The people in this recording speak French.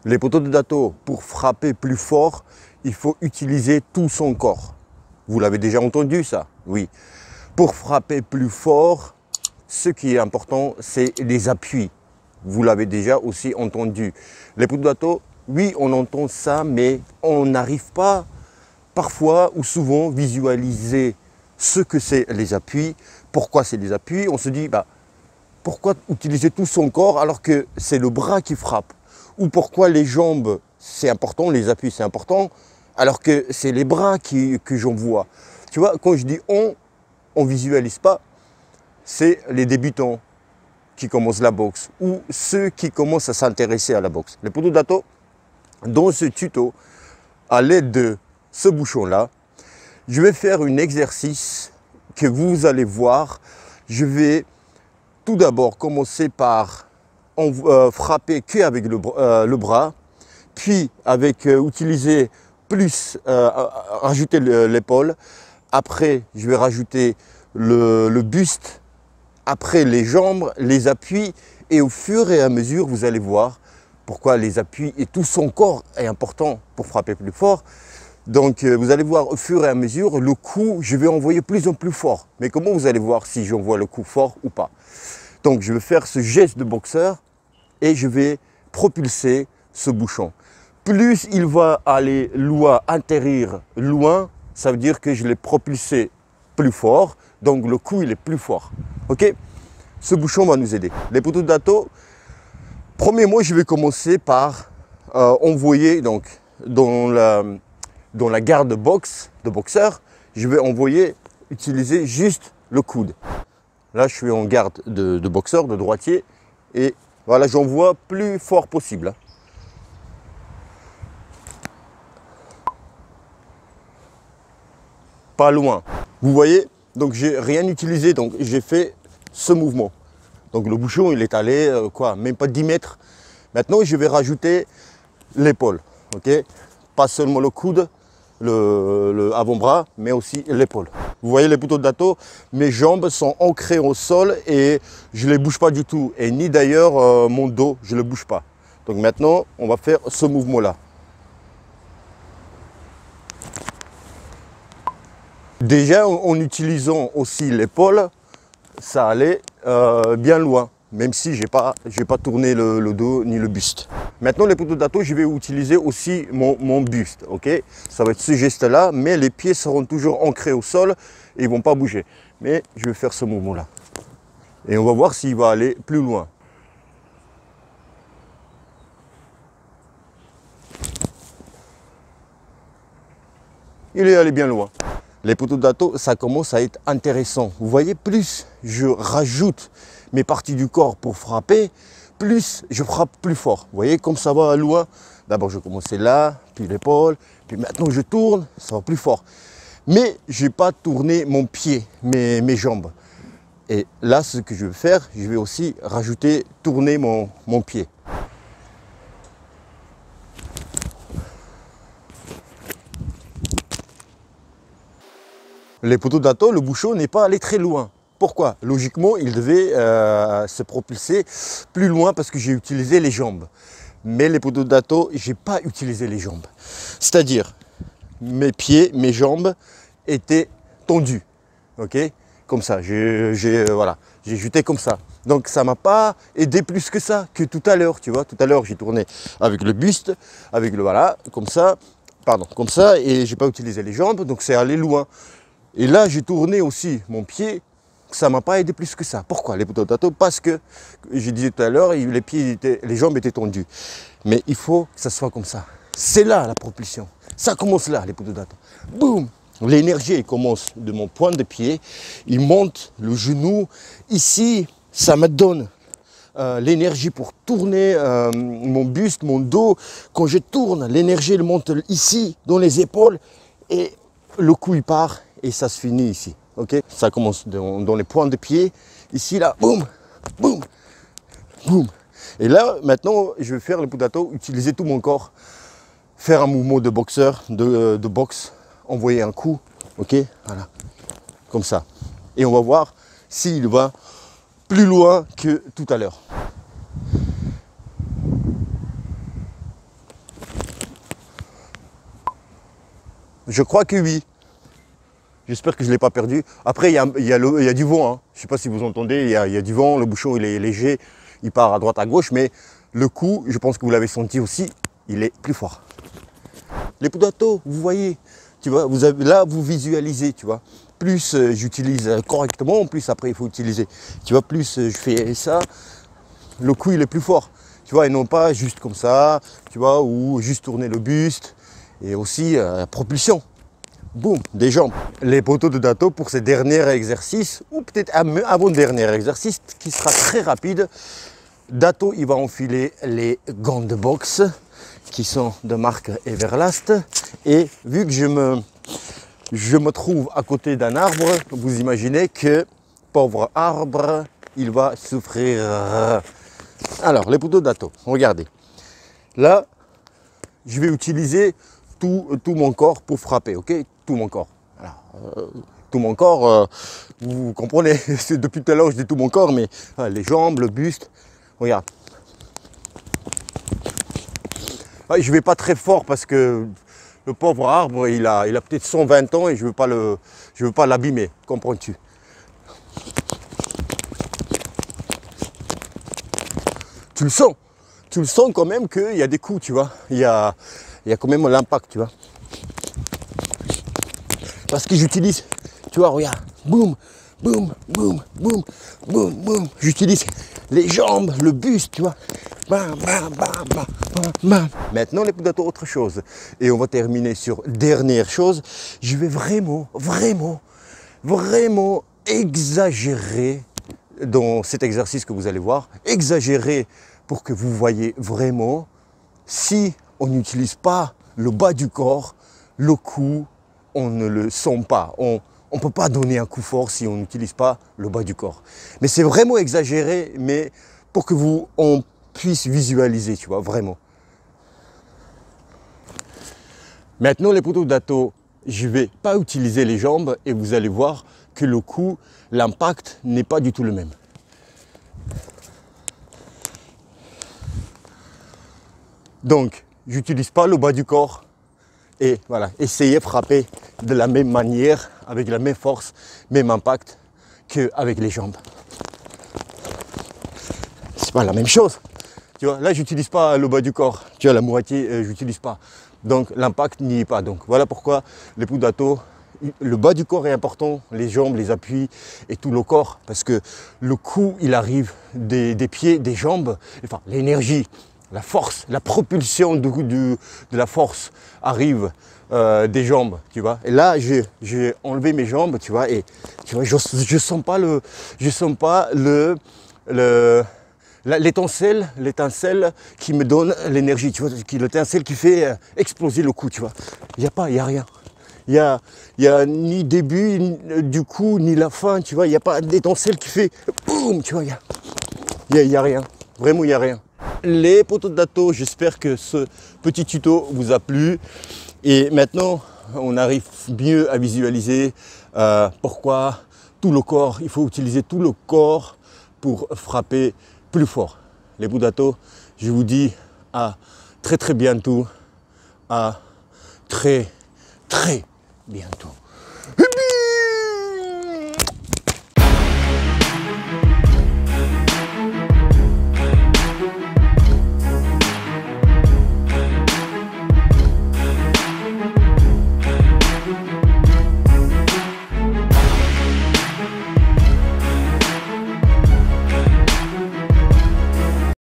Les poteaux de Dato, pour frapper plus fort, il faut utiliser tout son corps. Vous l'avez déjà entendu ça? Oui. Pour frapper plus fort, ce qui est important, c'est les appuis. Vous l'avez déjà aussi entendu. Les poteaux de Dato, oui, on entend ça, mais on n'arrive pas parfois ou souvent visualiser ce que c'est les appuis, pourquoi c'est les appuis. On se dit, pourquoi utiliser tout son corps alors que c'est le bras qui frappe? Ou pourquoi les jambes, c'est important, les appuis c'est important, alors que c'est les bras que j'envoie. Tu vois, quand je dis on ne visualise pas, c'est les débutants qui commencent la boxe ou ceux qui commencent à s'intéresser à la boxe. Les poteaux de Dato, dans ce tuto, à l'aide de ce bouchon-là, je vais faire un exercice que vous allez voir. Je vais tout d'abord commencer par frapper qu'avec le bras, puis avec utiliser plus, rajouter l'épaule. Après, je vais rajouter le buste, après les jambes, les appuis, et au fur et à mesure, vous allez voir pourquoi les appuis et tout son corps est important pour frapper plus fort. Donc vous allez voir au fur et à mesure, le coup, je vais envoyer plus en plus fort. Mais comment vous allez voir si j'envoie le coup fort ou pas? Donc je vais faire ce geste de boxeur et je vais propulser ce bouchon. Plus il va aller loin, atterrir loin, ça veut dire que je l'ai propulsé plus fort. Donc le coup, il est plus fort. Ok? Ce bouchon va nous aider. Les poteaux de Dato, premièrement, je vais commencer par envoyer donc, dans la garde de boxeur, je vais utiliser juste le coude. Là, je suis en garde de boxeur, de droitier, et voilà, j'envoie plus fort possible. Pas loin. Vous voyez, donc j'ai rien utilisé, donc j'ai fait ce mouvement. Donc le bouchon, il est allé, même pas 10 mètres. Maintenant, je vais rajouter l'épaule, ok? Pas seulement le coude, le avant-bras, mais aussi l'épaule. Vous voyez les poteaux de Dato, mes jambes sont ancrées au sol et je ne les bouge pas du tout. Et ni d'ailleurs mon dos, je ne le bouge pas. Donc maintenant, on va faire ce mouvement-là. Déjà, en utilisant aussi l'épaule, ça allait bien loin, même si je n'ai pas tourné le dos ni le buste. Maintenant, les poteaux de Dato, je vais utiliser aussi mon buste. Okay, ça va être ce geste-là, mais les pieds seront toujours ancrés au sol et ils ne vont pas bouger. Mais je vais faire ce mouvement-là. Et on va voir s'il va aller plus loin. Il est allé bien loin. Les poteaux de Dato, ça commence à être intéressant. Vous voyez, plus je rajoute mes parties du corps pour frapper, plus je frappe plus fort. Vous voyez, comme ça va loin. D'abord, je commençais là, puis l'épaule, puis maintenant je tourne, ça va plus fort. Mais je n'ai pas tourné mon pied, mes jambes. Et là, ce que je vais faire, je vais aussi rajouter, tourner mon pied. Les poteaux de Dato, le bouchon n'est pas allé très loin. Pourquoi? Logiquement, il devait se propulser plus loin parce que j'ai utilisé les jambes. Mais les poteaux de Dato, je n'ai pas utilisé les jambes. C'est-à-dire, mes pieds, mes jambes étaient tendus. Ok? Comme ça, j'ai jeté comme ça. Donc ça ne m'a pas aidé plus que ça, que tout à l'heure. Tu vois, tout à l'heure, j'ai tourné avec le buste, avec le voilà, comme ça, et je n'ai pas utilisé les jambes, donc c'est allé loin. Et là, j'ai tourné aussi mon pied, ça ne m'a pas aidé plus que ça. Pourquoi les poteaux de Dato? Parce que, je disais tout à l'heure, les jambes étaient tendues. Mais il faut que ça soit comme ça. C'est là la propulsion. Ça commence là, les poteaux de Dato. Boum! L'énergie commence de mon point de pied, il monte le genou. Ici, ça me donne l'énergie pour tourner mon buste, mon dos. Quand je tourne, l'énergie elle monte ici, dans les épaules. Et le coup, il part. Et ça se finit ici, ok? Ça commence dans les points de pied, ici, là, boum, boum, boum. Et là, maintenant, je vais faire le poteau de Dato, utiliser tout mon corps, faire un mouvement de boxeur, de boxe, envoyer un coup, ok? Voilà, comme ça. Et on va voir s'il va plus loin que tout à l'heure. Je crois que oui. J'espère que je ne l'ai pas perdu. Après, il y a du vent. Hein. Je ne sais pas si vous entendez, il y a du vent. Le bouchon, il est léger. Il part à droite, à gauche. Mais le coup, je pense que vous l'avez senti aussi, il est plus fort. Les potatos, vous voyez, tu vois, là, vous visualisez, tu vois. Plus j'utilise correctement, plus après, il faut utiliser. Tu vois, plus je fais ça, le coup, il est plus fort. Tu vois, et non pas juste comme ça, tu vois, ou juste tourner le buste. Et aussi, propulsion. Boum, des jambes. Les poteaux de Dato pour ces derniers exercices, ou peut-être avant-dernier exercice, qui sera très rapide. Dato, il va enfiler les gants de boxe, qui sont de marque Everlast. Et vu que je me trouve à côté d'un arbre, vous imaginez que, pauvre arbre, il va souffrir. Alors, les poteaux de Dato, regardez. Là, je vais utiliser tout mon corps pour frapper, ok? Tout mon corps. Alors, tout mon corps, vous comprenez, depuis tout à l'heure je dis tout mon corps, mais les jambes, le buste, regarde. Je ne vais pas très fort parce que le pauvre arbre, il a peut-être 120 ans et je ne veux pas l'abîmer, comprends-tu? Tu le sens quand même qu'il y a des coups, tu vois. Il y a quand même l'impact, tu vois. Parce que j'utilise, tu vois, regarde, boum, boum, boum, boum, boum, boum. J'utilise les jambes, le buste, tu vois. Bam, bam, bam, bam, bam, bam. Maintenant, les potatos, autre chose. Et on va terminer sur dernière chose. Je vais vraiment exagérer dans cet exercice que vous allez voir. Exagérer pour que vous voyez vraiment si on n'utilise pas le bas du corps, le coup, on ne le sent pas. On ne peut pas donner un coup fort si on n'utilise pas le bas du corps. Mais c'est vraiment exagéré, mais pour que on puisse visualiser, tu vois, vraiment. Maintenant, les poteaux Dato, je ne vais pas utiliser les jambes et vous allez voir que le coup, l'impact n'est pas du tout le même. Donc, j'utilise pas le bas du corps. Et voilà, essayez de frapper de la même manière, avec la même force, même impact qu'avec les jambes. C'est pas la même chose. Tu vois, là, j'utilise pas le bas du corps. Tu vois, la moitié, j'utilise pas. Donc, l'impact n'y est pas. Donc, voilà pourquoi les poteaux Dato, le bas du corps est important, les jambes, les appuis et tout le corps. Parce que le coup, il arrive des pieds, des jambes, enfin, l'énergie. La force, la propulsion de la force arrive des jambes, tu vois. Et là, j'ai enlevé mes jambes, tu vois, et tu vois, je sens pas l'étincelle qui me donne l'énergie, tu vois, l'étincelle qui fait exploser le coup, tu vois. Il y a rien. Il y a ni début du coup, ni la fin, tu vois. Il n'y a pas d'étincelle qui fait boum, tu vois. Il y a rien. Vraiment, il n'y a rien. Les poteaux de Dato, j'espère que ce petit tuto vous a plu. Et maintenant, on arrive mieux à visualiser pourquoi tout le corps, il faut utiliser tout le corps pour frapper plus fort. Les poteaux de Dato, je vous dis à très bientôt, à très bientôt.